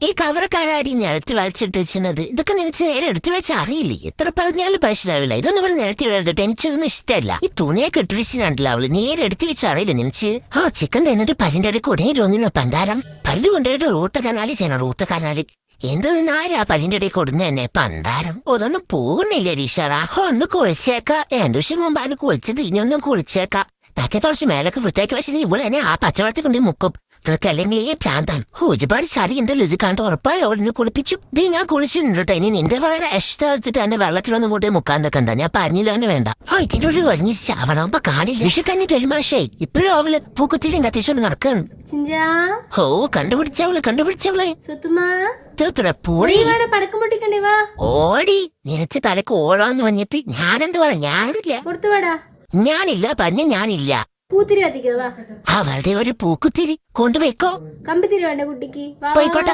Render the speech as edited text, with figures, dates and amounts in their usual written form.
ഈ കവറക്കാരാടി നിരത്തി വലിച്ചിട്ട് വെച്ചത് ഇതൊക്കെ നിനക്ക് നേരെ എടുത്തു വെച്ച അറിയില്ലേ? എത്ര പറഞ്ഞാലും മനസ്സിലാവില്ല. ഇതൊന്നും ഇവിടെ നിരത്തി വിടരുത്, എനിക്കതൊന്നും ഇഷ്ടമല്ല. ഈ തുണിയൊക്കെ ഇട്ട് വെച്ചിട്ടുണ്ടല്ലോ അവള്, നേരെ എടുത്തു വെച്ച അറിയില്ല നിനക്ക്. ചിക്കൻ തന്നിട്ട് പല്ലിന്റെ ഇടയ്ക്ക് ഉടനെ തോന്നിനോ പന്താരം. പല്ല് കൊണ്ടുപോയിട്ട് റൂട്ട് കനാലി ചെയ്യണം, റൂട്ട് കനാലി. എന്ത് ആരാ പല്ലിന്റെ ഇടയ്ക്ക് കൊടുന്ന തന്നെ പന്താരം. ഒതൊന്നും പോകുന്നില്ല രീഷാറാ. ഒന്ന് കുളിച്ചേക്കാം. 2 ദിവസം മുമ്പാണ് കുളിച്ചത്, ഇനിയൊന്നും കുളിച്ചേക്കാം. നാക്കെ കുറച്ച് മേലൊക്കെ വൃത്തിയാക്കി വെച്ചിട്ട് ഇവിടെ തന്നെ ആ പച്ചവെള്ളത്തിൽ കൊണ്ട് മുക്കും. ഇതൊക്കെ അല്ലെങ്കിൽ പ്രാന്താണ്. ഒരുപാട് ചളി എന്റെ രുചി കണ്ട് ഉറപ്പായി അവളിനെ കുളിപ്പിച്ചു. ഞാൻ കുളിച്ചിട്ടുണ്ട്. ഇനി നിന്റെ വളരെ ഇഷ്ടം വെച്ചിട്ട് എന്നെ വെള്ളത്തിലൊന്നും കൂട്ടി മുക്കാൻ നിൽക്കണ്ട. ഞാൻ പറഞ്ഞില്ലാന്ന് വേണ്ട. ഇതിന്റെ ഒരു വലിയ ചാവണമ്പോ കാണില്ല. വിഷക്കന്നിട്ട് ഒരു മാഷേ ഇപ്പോഴും അവള് പൂക്കുത്തിലും കത്തിച്ചോണ്ട് നടക്കാണ്. കണ്ടുപിടിച്ചവളെ ഓടി നിനച്ച് തലക്ക് ഓടാന്ന് പറഞ്ഞിട്ട് ഞാനെന്ത് വേണം? ഞാനില്ല പറഞ്ഞ ഞാനില്ല. പൂത്തിരി കത്തിക്കോ. അവളുടെ ഒരു പൂക്കുത്തിരി കൊണ്ടുപോയിക്കോ. കമ്പിത്തിരി വേണ്ട കുട്ടിക്ക്. പോയിക്കോട്ടെ.